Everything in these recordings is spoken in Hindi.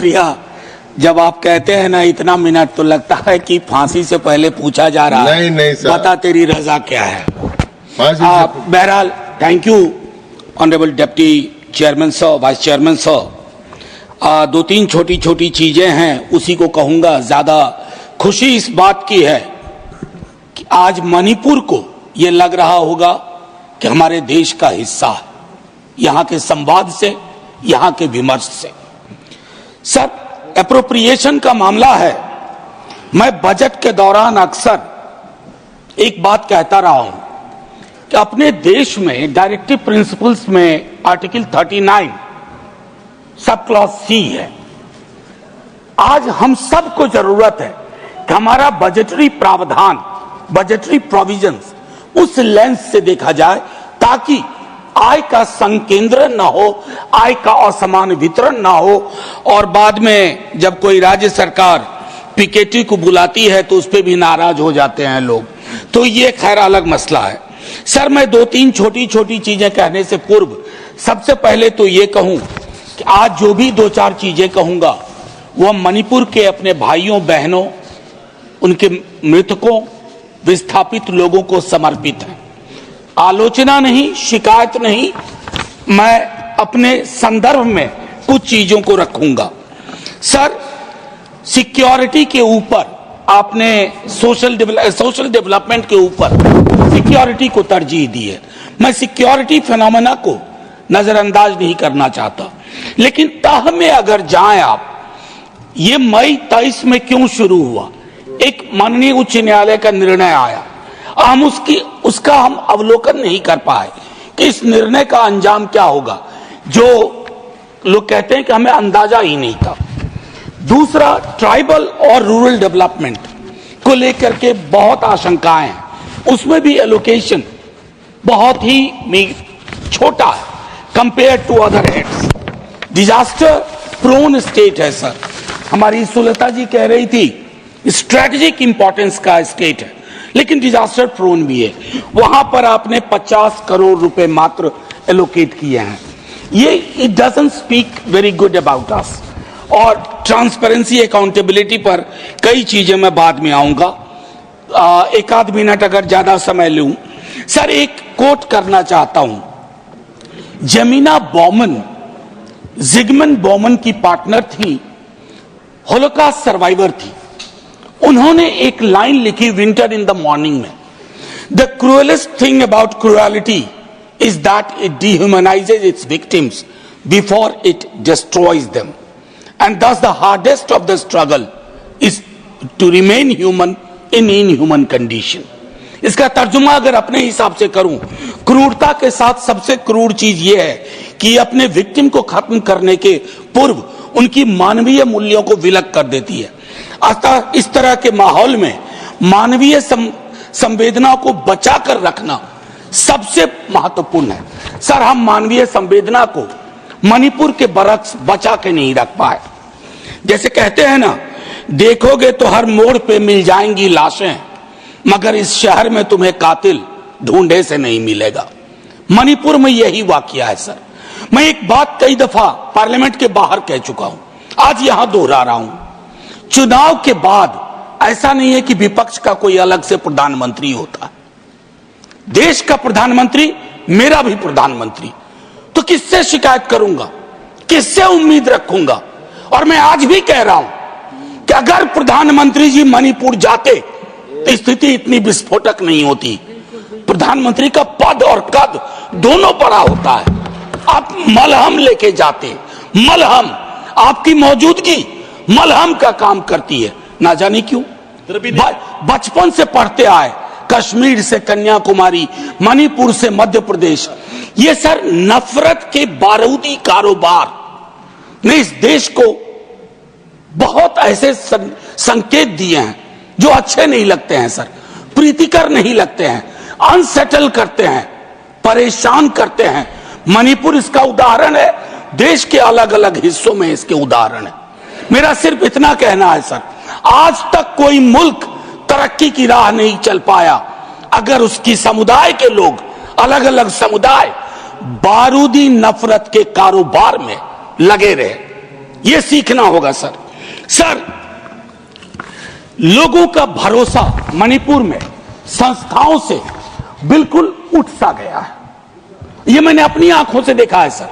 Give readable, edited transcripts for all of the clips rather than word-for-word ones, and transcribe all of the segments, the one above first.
शुक्रिया। जब आप कहते हैं ना इतना मिनट, तो लगता है कि फांसी से पहले पूछा जा रहा है। नहीं सर, बता तेरी रजा क्या है। बहरहाल thank you honourable deputy chairman sir, vice chairman sir. दो तीन छोटी छोटी चीजें हैं, उसी को कहूंगा। ज्यादा खुशी इस बात की है कि आज मणिपुर को ये लग रहा होगा कि हमारे देश का हिस्सा है, यहाँ के संवाद से, यहाँ के विमर्श से। सर, एप्रोप्रिएशन का मामला है। मैं बजट के दौरान अक्सर एक बात कहता रहा हूं कि अपने देश में डायरेक्टिव प्रिंसिपल्स में आर्टिकल 39 सब क्लॉज सी है। आज हम सबको जरूरत है कि हमारा बजटरी प्रावधान, बजटरी प्रोविजंस उस लेंस से देखा जाए ताकि आय का संकेंद्रण न हो, आय का असमान वितरण न हो, और बाद में जब कोई राज्य सरकार पीकेटी को बुलाती है तो उस पर भी नाराज हो जाते हैं लोग। तो ये खैर अलग मसला है। सर, मैं दो तीन छोटी छोटी चीजें कहने से पूर्व सबसे पहले तो ये कहूं कि आज जो भी दो चार चीजें कहूंगा वह मणिपुर के अपने भाइयों बहनों, उनके मृतकों, विस्थापित लोगों को समर्पित है। आलोचना नहीं, शिकायत नहीं, मैं अपने संदर्भ में कुछ चीजों को रखूंगा। सर, सिक्योरिटी के ऊपर आपने सोशल डेवलपमेंट के ऊपर सिक्योरिटी को तरजीह दी है। मैं सिक्योरिटी फिनोमेना को नजरअंदाज नहीं करना चाहता, लेकिन तह में अगर जाएं आप, ये मई 23 में क्यों शुरू हुआ? एक माननीय उच्च न्यायालय का निर्णय आया, हम उसका हम अवलोकन नहीं कर पाए कि इस निर्णय का अंजाम क्या होगा, जो लोग कहते हैं कि हमें अंदाजा ही नहीं था। दूसरा, ट्राइबल और रूरल डेवलपमेंट को लेकर के बहुत आशंकाएं हैं, उसमें भी एलोकेशन बहुत ही छोटा है compare to other heads. Disaster prone state है सर, हमारी सुलता जी कह रही थी स्ट्रेटेजिक इंपॉर्टेंस का स्टेट है, लेकिन डिजास्टर प्रोन भी है। वहां पर आपने 50 करोड़ रुपए मात्र एलोकेट किए हैं। ये it doesn't speak very good about us. और ट्रांसपेरेंसी, अकाउंटेबिलिटी पर कई चीजें मैं बाद में आऊंगा। एक आध मिनट अगर ज्यादा समय लूं, सर एक कोट करना चाहता हूं। जमीना बॉमन, जिगमंड बॉमन की पार्टनर थी, होलोकॉस्ट सर्वाइवर थी। उन्होंने एक लाइन लिखी विंटर इन द मॉर्निंग में, the cruellest thing about cruelty is that it dehumanises its victims before it destroys them, and thus the hardest of the struggle is to remain human in inhuman condition. इसका तर्जुमा अगर अपने हिसाब से करूं, क्रूरता के साथ सबसे क्रूर चीज यह है कि अपने विक्टिम को खत्म करने के पूर्व उनकी मानवीय मूल्यों को विलग कर देती है। अतः इस तरह के माहौल में मानवीय संवेदना को बचा कर रखना सबसे महत्वपूर्ण है। सर, हम मानवीय संवेदना को मणिपुर के बरक्स बचा के नहीं रख पाए। जैसे कहते हैं ना, देखोगे तो हर मोड़ पे मिल जाएंगी लाशें, मगर इस शहर में तुम्हें कातिल ढूंढे से नहीं मिलेगा। मणिपुर में यही वाकया है सर। मैं एक बात कई दफा पार्लियामेंट के बाहर कह चुका हूं, आज यहां दोहरा रहा हूं। चुनाव के बाद ऐसा नहीं है कि विपक्ष का कोई अलग से प्रधानमंत्री होता है। देश का प्रधानमंत्री मेरा भी प्रधानमंत्री, तो किससे शिकायत करूंगा, किससे उम्मीद रखूंगा? और मैं आज भी कह रहा हूं कि अगर प्रधानमंत्री जी मणिपुर जाते तो स्थिति इतनी विस्फोटक नहीं होती। प्रधानमंत्री का पद और कद दोनों बड़ा होता है। आप मलहम लेके जाते, मलहम, आपकी मौजूदगी मलहम का काम करती है। ना जाने क्यों बचपन से पढ़ते आए, कश्मीर से कन्याकुमारी, मणिपुर से मध्य प्रदेश, ये सर नफरत के बारूदी कारोबार ने इस देश को बहुत ऐसे संकेत दिए हैं जो अच्छे नहीं लगते हैं सर, प्रीतिकर नहीं लगते हैं, अनसेटल करते हैं, परेशान करते हैं। मणिपुर इसका उदाहरण है, देश के अलग अलग हिस्सों में इसके उदाहरण है। मेरा सिर्फ इतना कहना है सर, आज तक कोई मुल्क तरक्की की राह नहीं चल पाया अगर उसकी समुदाय के लोग, अलग अलग समुदाय बारूदी नफरत के कारोबार में लगे रहे। ये सीखना होगा सर। सर, लोगों का भरोसा मणिपुर में संस्थाओं से बिल्कुल उठ सा गया है। ये मैंने अपनी आंखों से देखा है सर।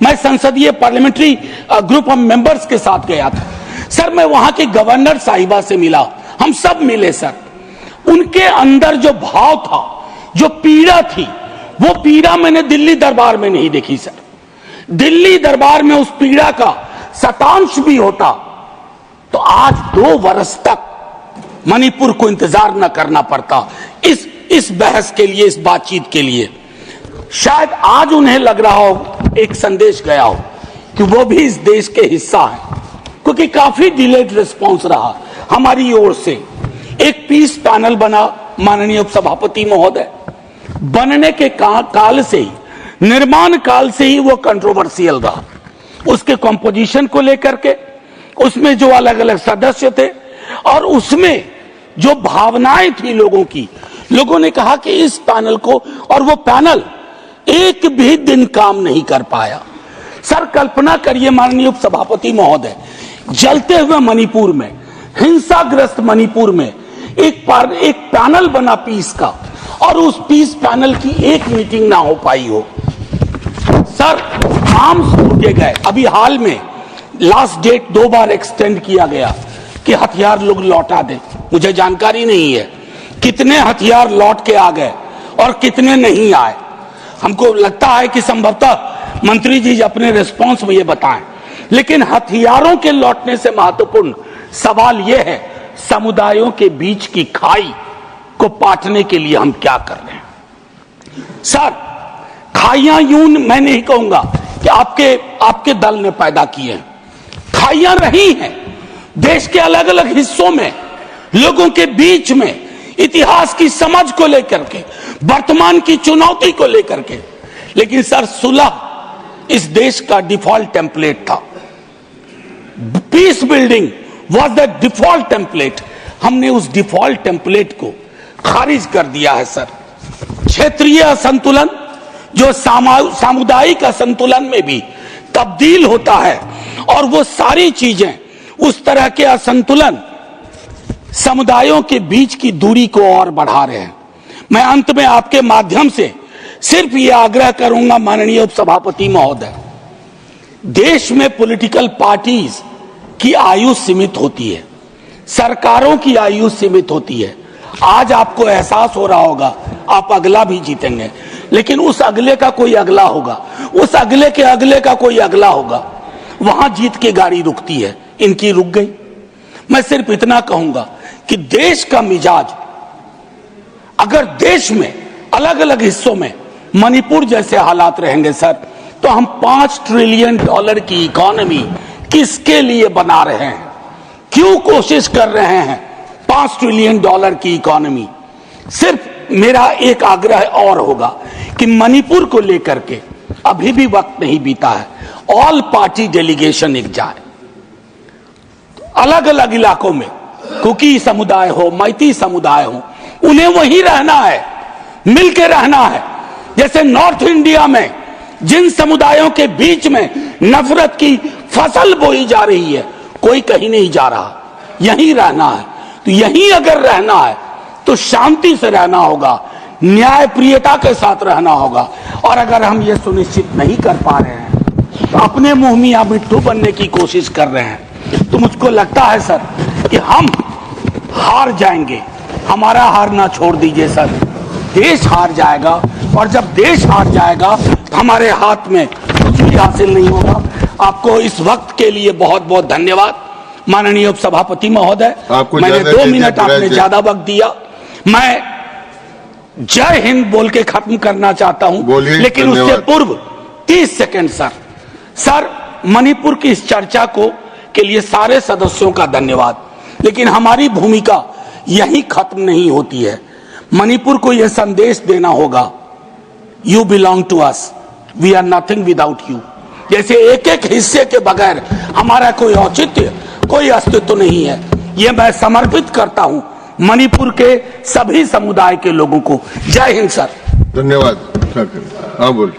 मैं संसदीय पार्लियामेंट्री ग्रुप ऑफ मेंबर्स के साथ गया था सर। मैं वहां के गवर्नर साहिबा से मिला, हम सब मिले सर। उनके अंदर जो भाव था, जो पीड़ा थी, वो पीड़ा मैंने दिल्ली दरबार में नहीं देखी सर। दिल्ली दरबार में उस पीड़ा का शतांश भी होता तो आज 2 वर्ष तक मणिपुर को इंतजार न करना पड़ता इस बहस के लिए, इस बातचीत के लिए। शायद आज उन्हें लग रहा हो, एक संदेश गया हो कि वो भी इस देश के हिस्सा है, क्योंकि काफी डिलेड रिस्पांस रहा हमारी ओर से। एक पीस पैनल बना, माननीय उपसभापति महोदय, बनने के काल से ही, निर्माण काल से ही वो कंट्रोवर्शियल रहा। उसके कंपोजिशन को लेकर के, उसमें जो अलग अलग सदस्य थे और उसमें जो भावनाएं थी लोगों की, लोगों ने कहा कि इस पैनल को, और वो पैनल एक भी दिन काम नहीं कर पाया। सर, कल्पना करिए माननीय उपसभापति महोदय, जलते हुए मणिपुर में, हिंसाग्रस्त मणिपुर में एक पैनल बना पीस का, और उस पीस पैनल की एक मीटिंग ना हो पाई हो। सर, आर्म्स टूटे गए। अभी हाल में लास्ट डेट 2 बार एक्सटेंड किया गया कि हथियार लोग लौटा दें। मुझे जानकारी नहीं है कितने हथियार लौट के आ गए और कितने नहीं आए। हमको लगता है कि संभवतः मंत्री जी अपने रिस्पांस में ये बताएं, लेकिन हथियारों के लौटने से महत्वपूर्ण सवाल यह है, समुदायों के बीच की खाई को पाटने के लिए हम क्या कर रहे हैं। सर, खाइयां यूं मैं नहीं कहूंगा कि आपके दल ने पैदा किए हैं, खाइयां रही हैं देश के अलग अलग हिस्सों में, लोगों के बीच में, इतिहास की समझ को लेकर के, वर्तमान की चुनौती को लेकर के। लेकिन सर, सुलह इस देश का डिफॉल्ट टेम्पलेट था। Peace building was the default template. हमने उस डिफॉल्ट टेम्पलेट को खारिज कर दिया है सर। क्षेत्रीय असंतुलन जो सामुदायिक असंतुलन में भी तब्दील होता है, और वो सारी चीजें, उस तरह के असंतुलन समुदायों के बीच की दूरी को और बढ़ा रहे हैं। मैं अंत में आपके माध्यम से सिर्फ ये आग्रह करूंगा माननीय उपसभापति महोदय, देश में पॉलिटिकल पार्टीज की आयु सीमित होती है, सरकारों की आयु सीमित होती है। आज आपको एहसास हो रहा होगा आप अगला भी जीतेंगे, लेकिन उस अगले का कोई अगला होगा, उस अगले के अगले का कोई अगला होगा, वहां जीत की गाड़ी रुकती है। इनकी रुक गई। मैं सिर्फ इतना कहूंगा कि देश का मिजाज, अगर देश में अलग अलग हिस्सों में मणिपुर जैसे हालात रहेंगे सर, तो हम $5 ट्रिलियन की इकोनॉमी किसके लिए बना रहे हैं? क्यों कोशिश कर रहे हैं $5 ट्रिलियन की इकोनॉमी? सिर्फ मेरा एक आग्रह और होगा कि मणिपुर को लेकर के अभी भी वक्त नहीं बीता है, ऑल पार्टी डेलीगेशन एक जाए अलग अलग इलाकों में, कुकी समुदाय हो, मैती समुदाय हो, उन्हें वहीं रहना है, मिलकर रहना है। जैसे नॉर्थ इंडिया में जिन समुदायों के बीच में नफरत की फसल बोई जा रही है, कोई कहीं नहीं जा रहा, यहीं रहना है। तो यहीं अगर रहना है तो शांति से रहना होगा, न्यायप्रियता के साथ रहना होगा। और अगर हम ये सुनिश्चित नहीं कर पा रहे हैं, तो अपने मुंह मियां मिट्ठू बनने की कोशिश कर रहे हैं, तो मुझको लगता है सर कि हम हार जाएंगे। हमारा हारना छोड़ दीजिए सर, देश हार जाएगा, और जब देश हार जाएगा तो हमारे हाथ में कुछ भी हासिल नहीं होगा। आपको इस वक्त के लिए बहुत बहुत धन्यवाद माननीय उपसभापति महोदय। मैंने 2 मिनट आपने ज्यादा वक्त दिया। मैं जय हिंद बोल के खत्म करना चाहता हूं, लेकिन उससे पूर्व 30 सेकंड सर, मणिपुर की इस चर्चा के लिए सारे सदस्यों का धन्यवाद। लेकिन हमारी भूमिका यही खत्म नहीं होती है। मणिपुर को यह संदेश देना होगा, you belong to us, we are nothing without you. जैसे एक एक हिस्से के बगैर हमारा कोई औचित्य, कोई अस्तित्व नहीं है। यह मैं समर्पित करता हूं मणिपुर के सभी समुदाय के लोगों को। जय हिंद सर। धन्यवाद। हाँ बोल।